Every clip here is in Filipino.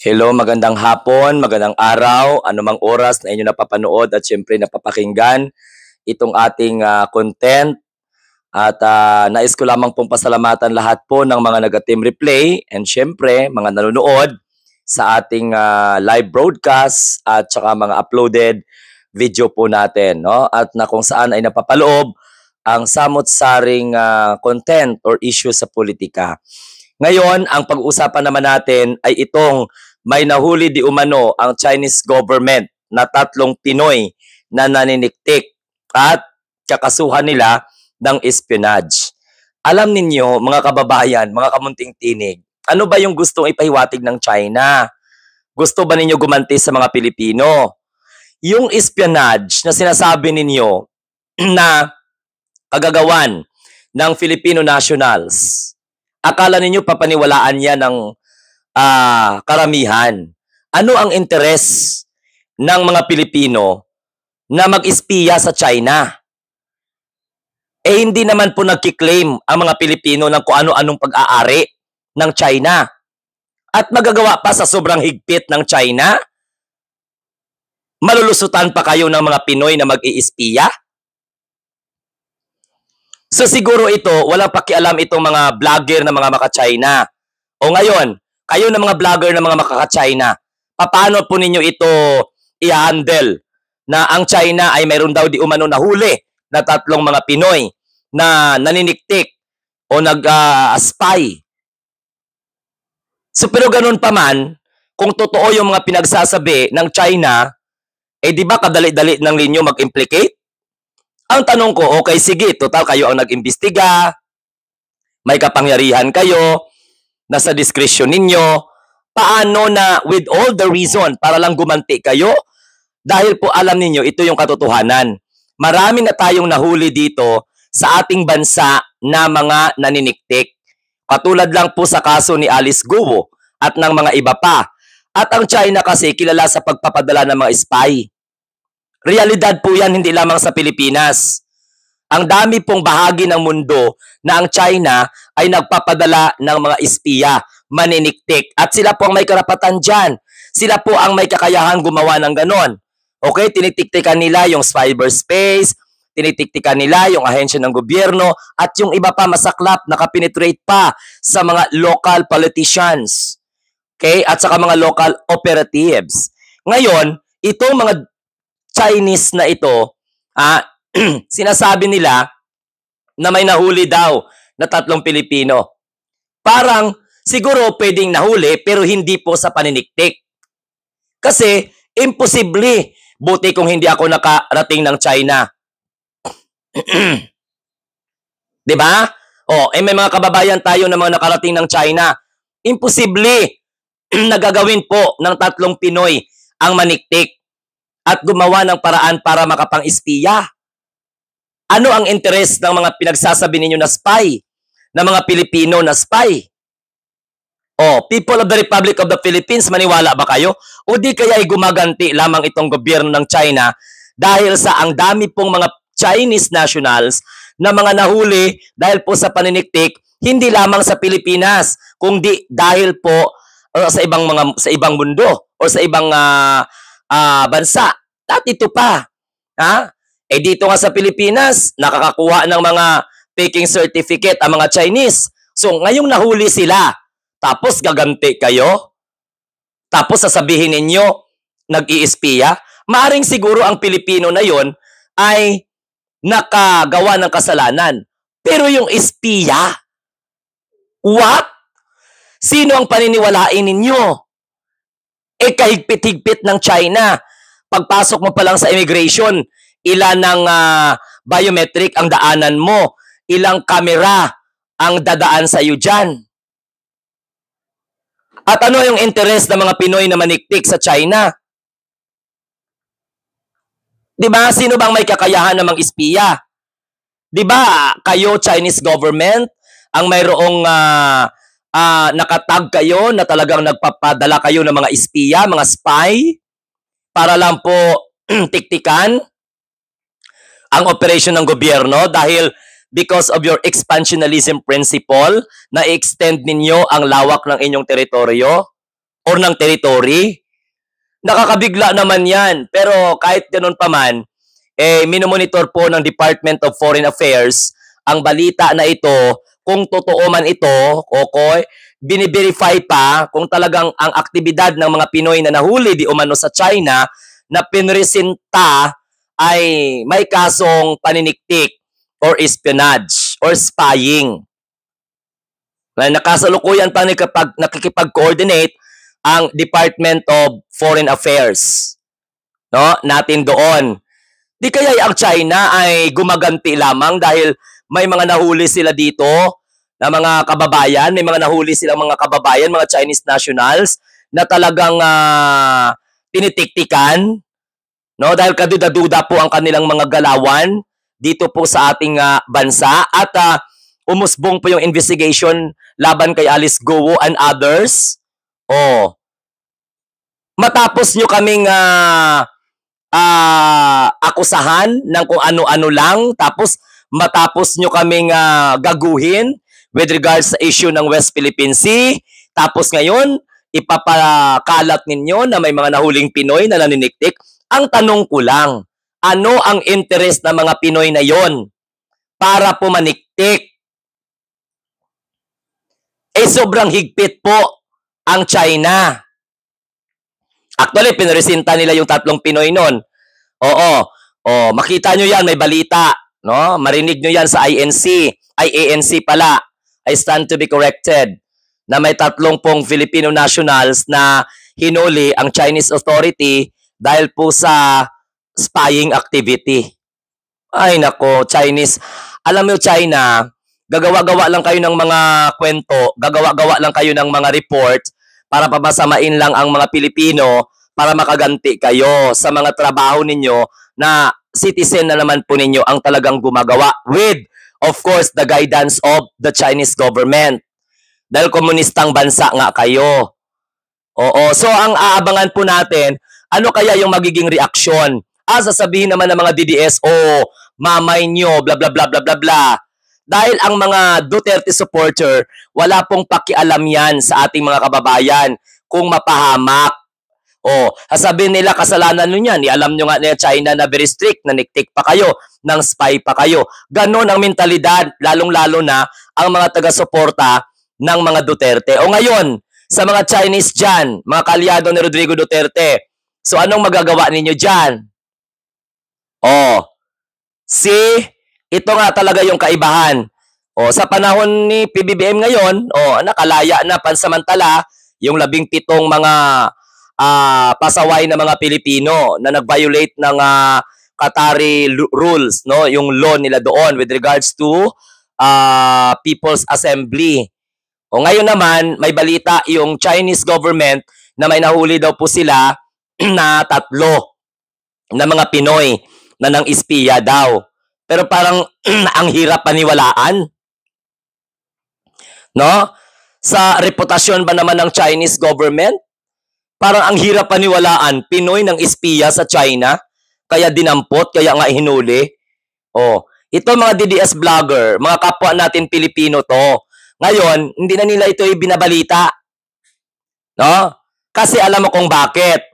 Hello, magandang hapon, magandang araw, anumang oras na inyo napapanood at siyempre napapakinggan itong ating content. At nais ko lamang pong pasalamatan lahat po ng mga nag-team replay and siyempre mga nanonood sa ating live broadcast at saka mga uploaded video po natin. No? At na kung saan ay napapaloob ang samot-saring content or issue sa politika. Ngayon, ang pag-uusapan naman natin ay itong may nahuli di umano ang Chinese government na 3 Pinoy na naniniktik at kakasuhan nila ng espionage. Alam ninyo, mga kababayan, mga kamunting tinig, ano ba yung gustong ipahiwatig ng China? Gusto ba ninyo gumanti sa mga Pilipino? Yung espionage na sinasabi ninyo na kagagawan ng Filipino nationals, akala ninyo papaniwalaan yan ng karamihan. Ano ang interes ng mga Pilipino na mag-espiya sa China? Hindi naman po nagkiklaim ang mga Pilipino ng kung ano-anong pag-aari ng China. At magagawa pa sa sobrang higpit ng China? Malulusutan pa kayo ng mga Pinoy na mag-iispiya? So siguro ito, walang pakialam itong mga vlogger na mga maka-China. O ngayon, kayo na mga vlogger na mga makaka-China, paano po ninyo ito i-handle na ang China ay mayroon daw di umano nahuli na 3 mga Pinoy na naniniktik o nag-spy. So pero ganun pa man, kung totoo yung mga pinagsasabi ng China, di ba kadali-dali ng linyo mag-implicate? Ang tanong ko, okay sige, total kayo ang nag-imbestiga, may kapangyarihan kayo, nasa discretion ninyo, paano na with all the reason para lang gumanti kayo? Dahil po alam ninyo, ito yung katotohanan. Marami na tayong nahuli dito sa ating bansa na mga naniniktik. Katulad lang po sa kaso ni Alice Guo at ng mga iba pa. At ang China kasi kilala sa pagpapadala ng mga spy. Realidad po yan, hindi lamang sa Pilipinas. Ang dami pong bahagi ng mundo na ang China ay nagpapadala ng mga espiya, maniniktik. At sila po ang may karapatan dyan. Sila po ang may kakayahan gumawa ng ganon. Okay, tinitiktikan nila yung cyberspace, tinitiktikan nila yung ahensya ng gobyerno, at yung iba pa masaklap, nakapenetrate pa sa mga local politicians. Okay, at saka mga local operatives. Ngayon, itong mga Chinese na ito, sinasabi nila na may nahuli daw na 3 Pilipino. Parang siguro pwedeng nahuli pero hindi po sa paniniktik. Kasi imposible. Buti kung hindi ako nakarating ng China. 'Di ba? May mga kababayan tayo na mga nakarating ng China. Imposible na gagawin po ng 3 Pinoy ang maniktik at gumawa ng paraan para makapang-espiya. Ano ang interes ng mga pinagsasabi ninyo na spy? Na mga Pilipino na spy? People of the Republic of the Philippines, maniwala ba kayo? O di kaya ay gumaganti lamang itong gobyerno ng China dahil sa ang dami pong mga Chinese nationals na mga nahuli dahil po sa paniniktik, hindi lamang sa Pilipinas, kundi dahil po sa ibang mundo o sa ibang bansa. At ito pa, dito nga sa Pilipinas, nakakakuha ng mga faking certificate ang mga Chinese. So, ngayong nahuli sila, tapos gaganti kayo? Tapos sasabihin ninyo, nag-iispiya? Maaring siguro ang Pilipino na yon ay nakagawa ng kasalanan. Pero yung espiya, what? Sino ang paniniwalain ninyo? Kahigpit-higpit ng China. Pagpasok mo pa lang sa immigration, ilan ng biometric ang daanan mo, ilang kamera ang dadaan sa iyo dyan. At ano yung interest ng mga Pinoy na maniktik sa China? Diba? Sino bang may kakayahan na mang-espiya? Diba? Kayo, Chinese government, ang mayroong nakatag kayo na talagang nagpapadala kayo ng mga espiya, mga spy, para lang po tiktikan ang operasyon ng gobyerno dahil because of your expansionism principle na i-extend ninyo ang lawak ng inyong teritoryo. or ng territory? Nakakabigla naman yan. Pero kahit ganun pa man, minomonitor po ng Department of Foreign Affairs ang balita na ito, kung totoo man ito, okay, biniverify pa kung talagang ang aktibidad ng mga Pinoy na nahuli di umano sa China na pinresinta ay may kasong paniniktik or espionage or spying. Nakasalukuyan pa nakikipag-coordinate ang Department of Foreign Affairs, no, natin doon. Di kaya ang China ay gumaganti lamang dahil may mga nahuli sila dito na mga kababayan, may mga nahuli silang mga kababayan, mga Chinese nationals na talagang tinitiktikan, no, dahil kaduda-duda po ang kanilang mga galawan dito po sa ating bansa at umusbong po yung investigation laban kay Alice Gowo and others. Matapos nyo kaming akusahan ng kung ano-ano lang, tapos matapos nyo kaming gaguhin with regards sa issue ng West Philippine Sea, tapos ngayon, ipapakalat ninyo na may mga nahuling Pinoy na naniniktik. Ang tanong ko lang, ano ang interest ng mga Pinoy na yon para pumaniktik? Sobrang higpit po ang China. Actually, pinresinta nila yung 3 Pinoy nun. Oo. Makita nyo yan, may balita. No? Marinig nyo yan sa INC. ANC pala. I stand to be corrected. Na may 3 pong Filipino nationals na hinuli ang Chinese authority dahil po sa spying activity. Ay nako, Chinese. Alam mo, China, gagawa-gawa lang kayo ng mga kwento, gagawa-gawa lang kayo ng mga report para papasamain lang ang mga Pilipino para makaganti kayo sa mga trabaho ninyo na citizen na naman po ninyo ang talagang gumagawa with, of course, the guidance of the Chinese government. Dahil komunistang bansa nga kayo. Oo. So, ang aabangan po natin, ano kaya yung magiging reaksyon? Sasabihin naman ng mga DDS, mamay nyo, bla bla bla bla bla bla. Dahil ang mga Duterte supporter, wala pong pakialam yan sa ating mga kababayan kung mapahamak. Sasabihin nila, kasalanan nyo yan. Alam nyo nga na China na very strict, naniktik pa kayo, nang spy pa kayo. Ganon ang mentalidad, lalong-lalo na ang mga taga-suporta ng mga Duterte. Ngayon, sa mga Chinese dyan, mga kalyado ni Rodrigo Duterte, so anong magagawa ninyo dyan? Ito nga talaga yung kaibahan. Sa panahon ni PBBM ngayon, nakalaya na pansamantala yung 17 mga pasaway na mga Pilipino na nag-violate ng Qatari rules, no? Yung law nila doon with regards to People's Assembly. Ngayon naman, may balita yung Chinese government na may nahuli daw po sila na 3 na mga Pinoy na nang espiya daw. Pero parang ang hirap paniwalaan. No? Sa reputasyon ba naman ng Chinese government? Parang ang hirap paniwalaan. Pinoy ng espiya sa China, kaya dinampot, kaya nga hinuli. Ito mga DDS vlogger, mga kapwa natin Pilipino to. Ngayon, hindi na nila ito binabalita. No? Kasi alam mo kung bakit.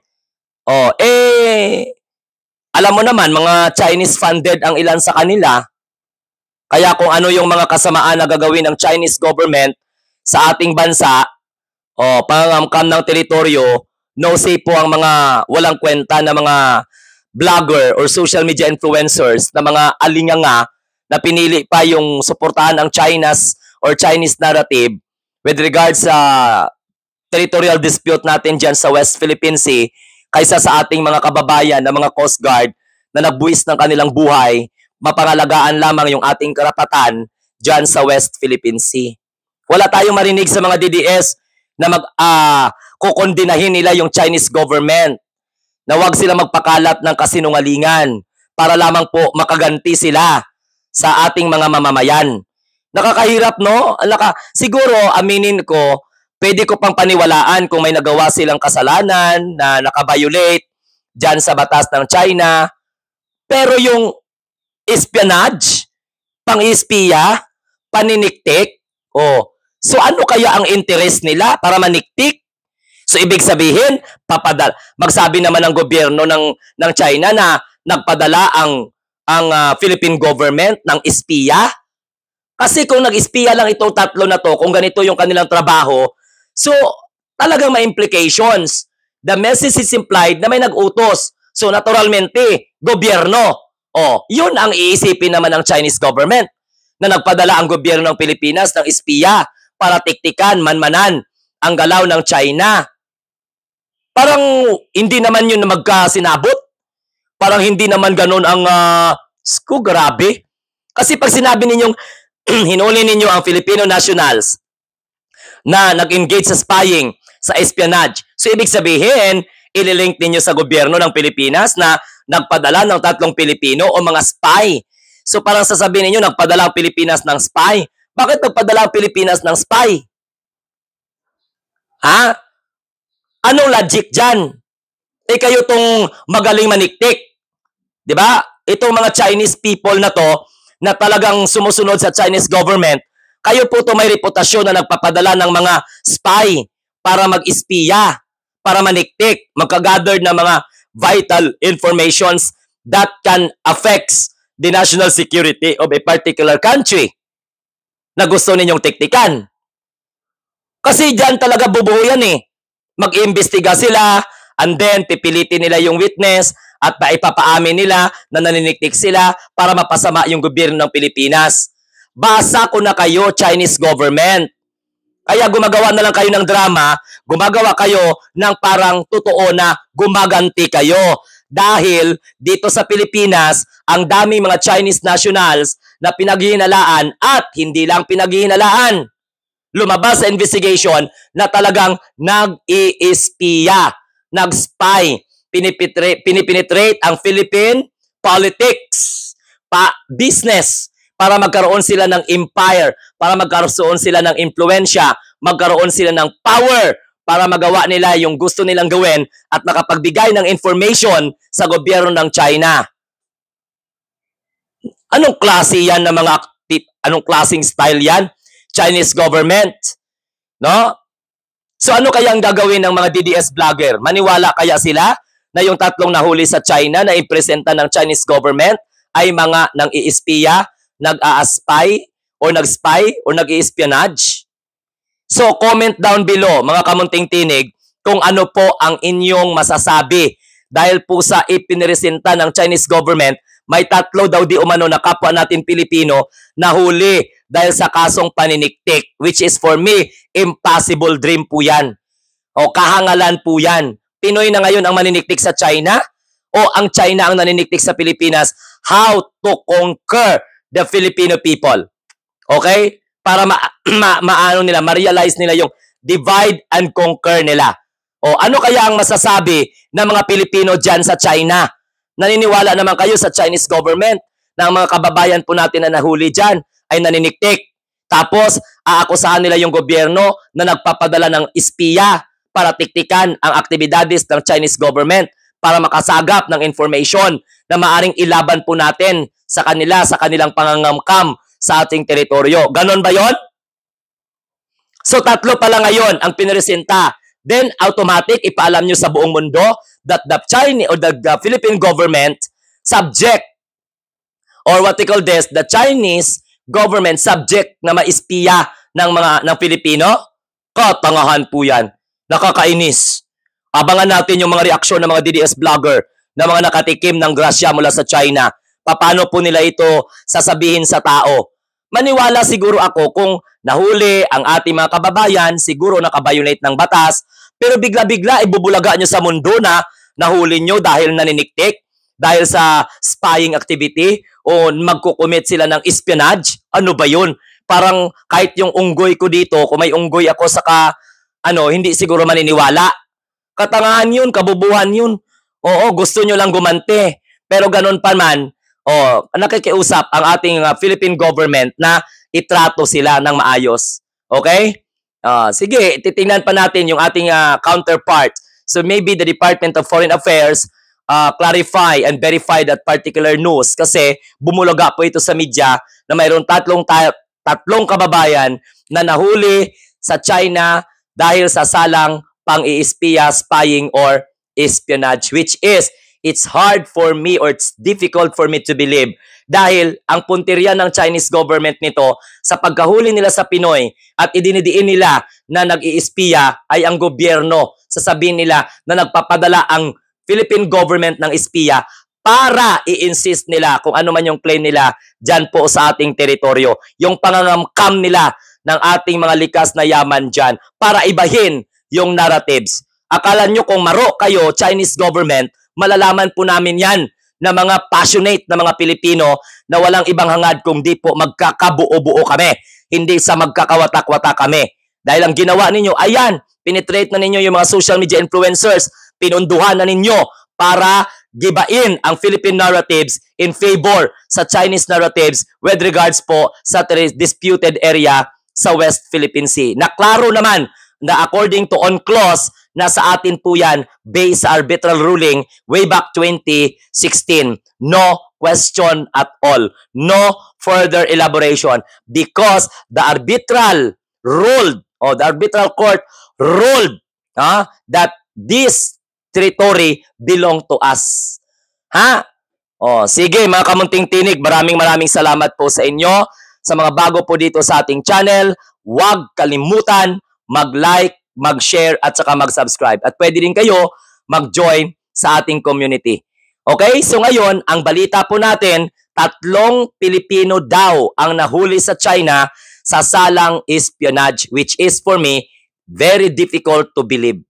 Alam mo naman, mga Chinese funded ang ilan sa kanila. Kaya kung ano yung mga kasamaan na gagawin ng Chinese government sa ating bansa, pangangamkam ng teritoryo, no say po ang mga walang kwenta na mga vlogger or social media influencers na mga alinganga na pinili pa yung suportahan ang Chinese narrative with regards sa territorial dispute natin dyan sa West Philippine Sea kaysa sa ating mga kababayan na mga Coast Guard na nagbuwis ng kanilang buhay, mapangalagaan lamang yung ating karapatan dyan sa West Philippine Sea. Wala tayong marinig sa mga DDS na kukondinahin nila yung Chinese government na wag sila magpakalat ng kasinungalingan para lamang po makaganti sila sa ating mga mamamayan. Nakakahirap, no? Siguro, aminin ko, pwede ko pang paniwalaan kung may nagawa silang kasalanan na nakabiolate dyan sa batas ng China. Pero yung espionage, pang-espiya, paniniktik, so ano kaya ang interest nila para maniktik? So ibig sabihin, magsabi naman ng gobyerno ng China na nagpadala ang Philippine government ng espiya. Kasi kung nag-espiya lang itong tatlo na to, kung ganito yung kanilang trabaho, so talagang may implications. The message is implied na may nag-utos. So naturalmente, gobyerno. Yun ang iisipin naman ng Chinese government na nagpadala ang gobyerno ng Pilipinas ng espiya para tiktikan, manmanan ang galaw ng China. Parang hindi naman yun na magkasinabot. Parang hindi naman ganun ang grabe. Kasi pag sinabi ninyong hinuli ninyo ang Filipino nationals na nag-engage sa spying, sa espionage. So, ibig sabihin, ililink ninyo sa gobyerno ng Pilipinas na nagpadala ng 3 Pilipino o mga spy. So, parang sasabihin ninyo, nagpadala ang Pilipinas ng spy. Bakit nagpadala ang Pilipinas ng spy? Ha? Anong logic dyan? Kayo tong magaling maniktik. Diba? Itong mga Chinese people na to, na talagang sumusunod sa Chinese government, kayo po to may reputasyon na nagpapadala ng mga spy para mag-espiya, para maniktik, magka-gather ng mga vital informations that can affect the national security of a particular country na gusto ninyong tiktikan. Kasi dyan talaga bubuo yan Mag-iimbestiga sila, and then pipilitin nila yung witness, at ipapaamin nila na naniniktik sila para mapasama yung gobyerno ng Pilipinas. Basa ko na kayo, Chinese government. Kaya gumagawa na lang kayo ng drama, gumagawa kayo ng parang totoo na gumaganti kayo. Dahil dito sa Pilipinas, ang daming mga Chinese nationals na pinaghihinalaan at hindi lang pinaghihinalaan. Lumabas sa investigation na talagang nag-i-espiya, nag-spy, pinipenetrate ang Philippine politics, business, para magkaroon sila ng empire, para magkaroon sila ng impluensya, magkaroon sila ng power, para magawa nila yung gusto nilang gawin at makapagbigay ng information sa gobyerno ng China. Anong klase yan ng mga anong klaseng style yan? Chinese government? No? So ano kaya ang gagawin ng mga DDS vlogger? Maniwala kaya sila na yung 3 nahuli sa China na ipresenta ng Chinese government ay mga nang-iispiya, nag-a-spy, o nag-spy, o nag-i-espionage? So, comment down below, mga kamunting tinig, kung ano po ang inyong masasabi. Dahil po sa ipiniresenta ng Chinese government, may 3 daw di umano na kapwa natin Pilipino na huli dahil sa kasong paniniktik, which is for me, impossible dream po yan. O kahangalan po yan. Pinoy na ngayon ang maniniktik sa China o ang China ang naniniktik sa Pilipinas? How to conquer the Filipino people. Okay? Para ma-realize nila yung divide and conquer nila. O ano kaya ang masasabi ng mga Pilipino dyan sa China? Naniniwala naman kayo sa Chinese government na ang mga kababayan po natin na nahuli dyan ay naniniktik. Tapos, aakusahan nila yung gobyerno na nagpapadala ng espiya para tiktikan ang aktibidades ng Chinese government para makasagap ng information na maaring ilaban po natin sa kanila, sa kanilang pangangamkam sa ating teritoryo. Ganon ba yon? So 3 pala ngayon ang piniresenta. Then automatic ipaalam nyo sa buong mundo that the Chinese or the Philippine government subject, or what we call this, the Chinese government subject na maispiya ng Pilipino. Katangahan po yan. Nakakainis. Abangan natin yung mga reaksyon ng mga DDS vlogger na mga nakatikim ng grasya mula sa China. Paano po nila ito sasabihin sa tao? Maniwala siguro ako kung nahuli ang ating mga kababayan, siguro nakabiolate ng batas, pero bigla-bigla ibubulaga nyo sa mundo na nahuli nyo dahil naniniktik, dahil sa spying activity, o magkukumit sila ng espionage. Ano ba yun? Parang kahit yung unggoy ko dito, kung may unggoy ako saka hindi siguro maniniwala. Katangahan yun, kabubuhan yun. Oo, gusto nyo lang gumante. Pero ganun pa man, nakikiusap ang ating Philippine government na itrato sila ng maayos. Okay? Sige, titingnan pa natin yung ating counterpart. So maybe the Department of Foreign Affairs clarify and verify that particular news kasi bumulaga po ito sa media na mayroon tatlong kababayan na nahuli sa China dahil sa salang pang-iispiya, spying, or espionage, which is, it's hard for me or it's difficult for me to believe dahil ang punteriya ng Chinese government nito sa pagkahuli nila sa Pinoy at idinidiin nila na nag-iispiya ay ang gobyerno. Sasabihin nila na nagpapadala ang Philippine government ng espiya para i-insist nila kung ano man yung claim nila dyan po sa ating teritoryo. Yung pangangamkam nila ng ating mga likas na yaman dyan para ibahin yung narratives. Akala nyo kung maro kayo, Chinese government, malalaman po namin yan na mga passionate na mga Pilipino na walang ibang hangad kung di po magkakabuo-buo kami. Hindi sa magkakawatak-wata kami. Dahil ang ginawa ninyo, ayan, penetrate na ninyo yung mga social media influencers, pinunduhan na ninyo para gibain ang Philippine narratives in favor sa Chinese narratives with regards po sa disputed area sa West Philippine Sea. Naklaro naman na according to UNCLOS, na sa atin po yan based sa arbitral ruling way back 2016. No question at all. No further elaboration because the arbitral ruled or the arbitral court ruled that this territory belong to us. Sige mga kamunting tinig, maraming salamat po sa inyo. Sa mga bago po dito sa ating channel, huwag kalimutan mag-like, mag-share at saka mag-subscribe. At pwede din kayo mag-join sa ating community. Okay? So ngayon, ang balita po natin, 3 Pilipino daw ang nahuli sa China sa salang espionage, which is for me very difficult to believe.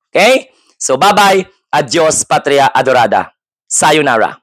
Okay? So bye-bye. Adios, Patria Adorada. Sayonara.